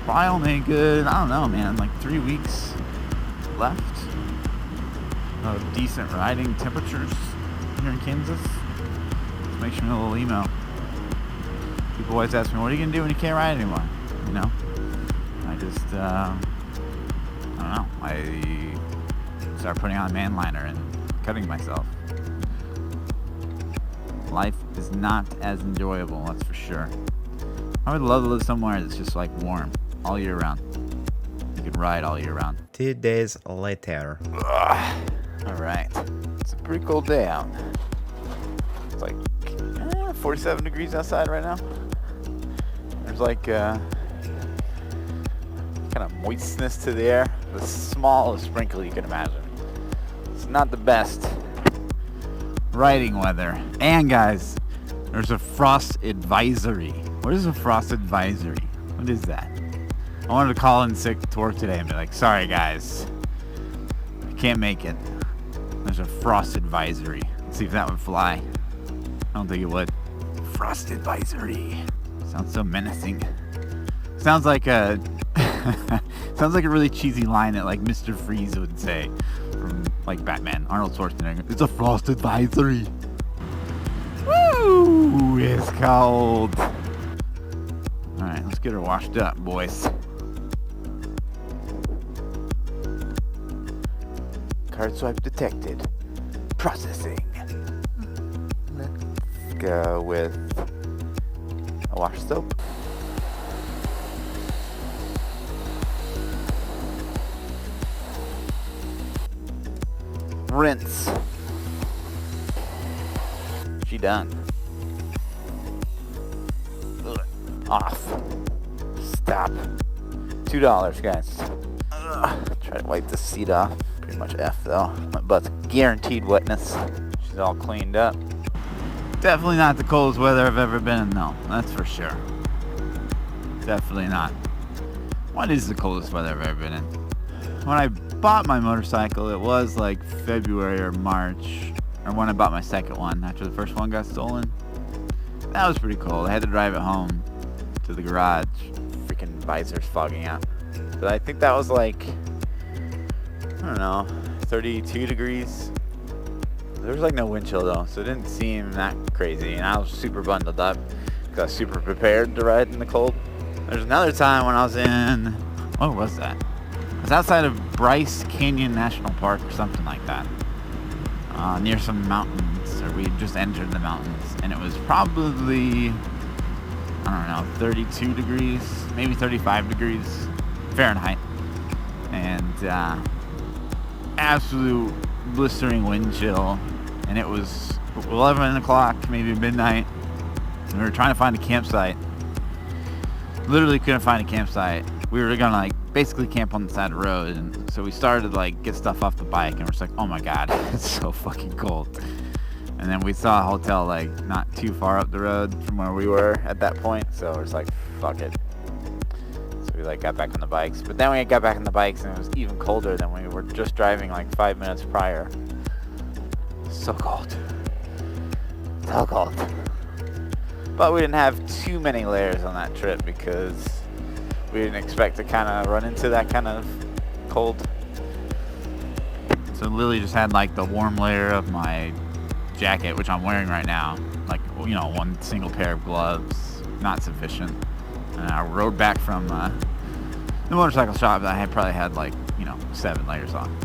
Probably only a good, I don't know, man, like 3 weeks left of decent riding temperatures here in Kansas. Just make sure you know a little email. People always ask me, what are you going to do when you can't ride anymore? You know? I just, I don't know. I start putting on a man liner and cutting myself. Life is not as enjoyable, that's for sure. I would love to live somewhere that's just like warm all year round. You could ride all year round. 2 days later. Alright. It's a pretty cold day out. It's like 47 degrees outside right now. There's like kind of moistness to the air. The smallest sprinkle you can imagine. It's not the best riding weather. And guys, there's a frost advisory. What is a frost advisory? What is that? I wanted to call in sick to work today and be like, sorry guys, I can't make it. There's a frost advisory. Let's see if that would fly. I don't think it would. Frost advisory. Sounds so menacing. Sounds like a sounds like a really cheesy line that like Mr. Freeze would say from like Batman, Arnold Schwarzenegger. It's a frost advisory. Woo! It's cold. Alright, let's get her washed up, boys. Card swipe detected. Processing. Let's go with a wash soap. Rinse. She done. Ugh. Off. Stop. $2, guys. Ugh. Try to wipe the seat off. Pretty much F though. My butt's guaranteed wetness. She's all cleaned up. Definitely not the coldest weather I've ever been in, though. That's for sure. Definitely not. What is the coldest weather I've ever been in? When I bought my motorcycle, it was like February or March, or when I bought my second one after the first one got stolen. That was pretty cold. I had to drive it home to the garage. Freaking visor's fogging out. But I think that was like, I don't know, 32 degrees. There was like no wind chill though, so it didn't seem that crazy. And I was super bundled up because I was super prepared to ride in the cold. There's another time when I was in, what was that? I was outside of Bryce Canyon National Park or something like that. Near some mountains, or we had just entered the mountains. And it was probably, I don't know, 32 degrees, maybe 35 degrees Fahrenheit. And absolute blistering wind chill. And it was 11 o'clock, maybe midnight. And we were trying to find a campsite. Literally couldn't find a campsite. We were gonna like basically camp on the side of the road, and so we started to like get stuff off the bike, and we're just like, oh my god, it's so fucking cold. And then we saw a hotel like not too far up the road from where we were at that point, so we're just like, fuck it. So we like got back on the bikes, but then we got back on the bikes and it was even colder than we were just driving like 5 minutes prior. So cold. So cold. But we didn't have too many layers on that trip because we didn't expect to kind of run into that kind of cold. So Lily just had like the warm layer of my jacket, which I'm wearing right now. Like, you know, one single pair of gloves, not sufficient. And I rode back from the motorcycle shop that I had probably had like, you know, 7 layers on.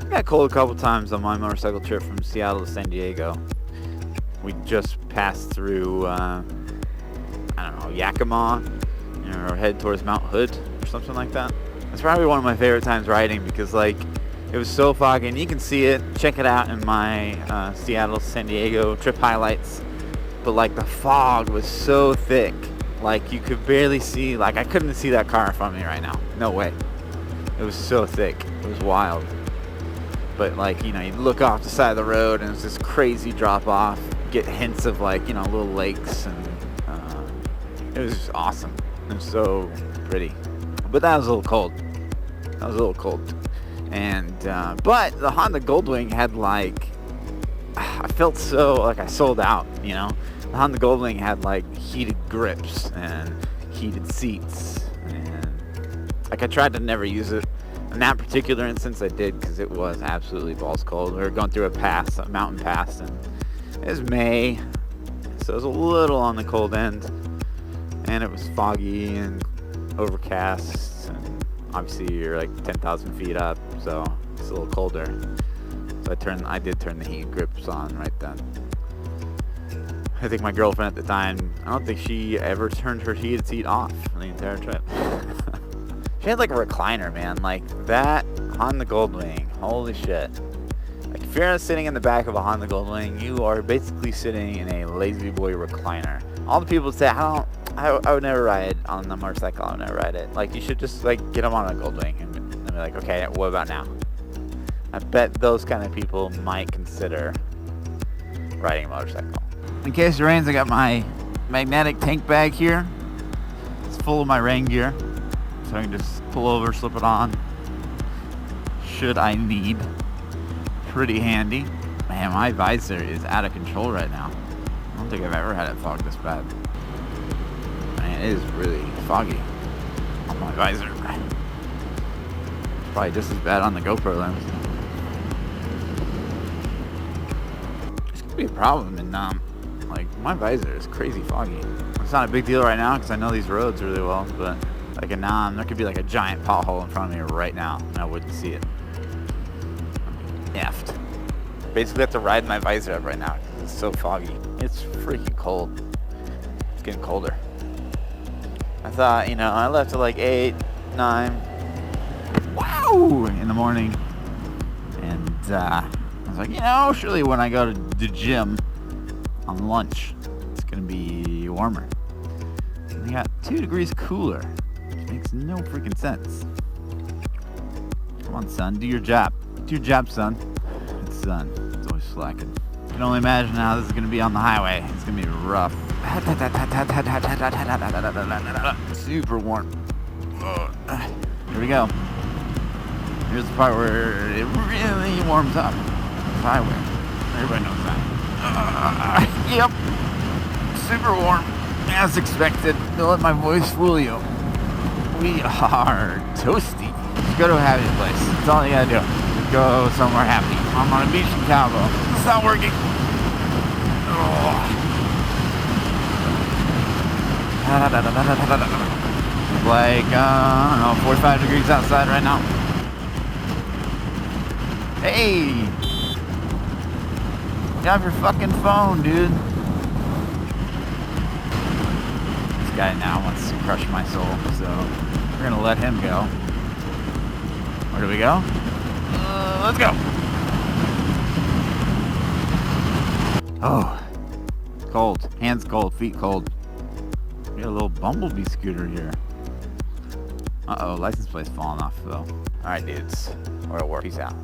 I got cold a couple times on my motorcycle trip from Seattle to San Diego. We just passed through, I don't know, Yakima, you know, or head towards Mount Hood or something like that. It's probably one of my favorite times riding because, like, it was so foggy, and you can see it. Check it out in my Seattle, San Diego trip highlights. But, like, the fog was so thick, like, you could barely see, like, I couldn't see that car in front of me right now. No way. It was so thick. It was wild. But, like, you know, you look off the side of the road, and it's this crazy drop-off. Get hints of, like, you know, little lakes, and it was just awesome. It was so pretty. But that was a little cold. That was a little cold. And, but the Honda Goldwing had, like, I felt so, like, I sold out, you know? The Honda Goldwing had, like, heated grips and heated seats and Like, I tried to never use it. In that particular instance, I did, because it was absolutely balls cold. We were going through a mountain pass, and it was May, so it was a little on the cold end, and it was foggy and overcast, and obviously you're like 10,000 feet up, so it's a little colder. So I did turn the heat grips on right then. I think my girlfriend at the time, I don't think she ever turned her heated seat off on the entire trip. She had like a recliner, man, like that Honda Goldwing, holy shit. Like, if you're sitting in the back of a Honda Goldwing, you are basically sitting in a lazy boy recliner. All the people say, I would never ride on the motorcycle, I would never ride it. Like, you should just like get them on a Goldwing and be like, okay, what about now? I bet those kind of people might consider riding a motorcycle. In case it rains, I got my magnetic tank bag here. It's full of my rain gear, so I can just pull over, slip it on, should I need. Pretty handy. Man, my visor is out of control right now. I don't think I've ever had it fog this bad. I mean, it is really foggy on my visor. Probably just as bad on the GoPro lens. It's gonna be a problem in like, my visor is crazy foggy. It's not a big deal right now because I know these roads really well, but like in Nam, there could be like a giant pothole in front of me right now and I wouldn't see it. Effed. Basically have to ride my visor up right now because it's so foggy. It's freaking cold. It's getting colder. I thought, you know, I left at like 8, 9, wow, in the morning. And I was like, you know, surely when I go to the gym on lunch, it's gonna be warmer. And we got 2 degrees cooler, which makes no freaking sense. Come on, son, do your job. Do your job, son. It's sun. It's always slacking. I can only imagine how this is gonna be on the highway. It's gonna be rough. Super warm. Here we go. Here's the part where it really warms up. It's highway. Everybody knows that. Yep. Super warm. As expected. Don't let my voice fool you. We are toasty. Just go to a happy place. That's all you gotta do. Just go somewhere happy. I'm on a beach in Cabo. It's not working. Like, I don't know, 45 degrees outside right now. Hey! Get off your fucking phone, dude. This guy now wants to crush my soul, so we're gonna let him go. Where do we go? Let's go! Oh, it's cold. Hands cold, feet cold. We got a little bumblebee scooter here. Uh-oh, license plate's falling off, though. Alright, dudes. We're at work. Peace out.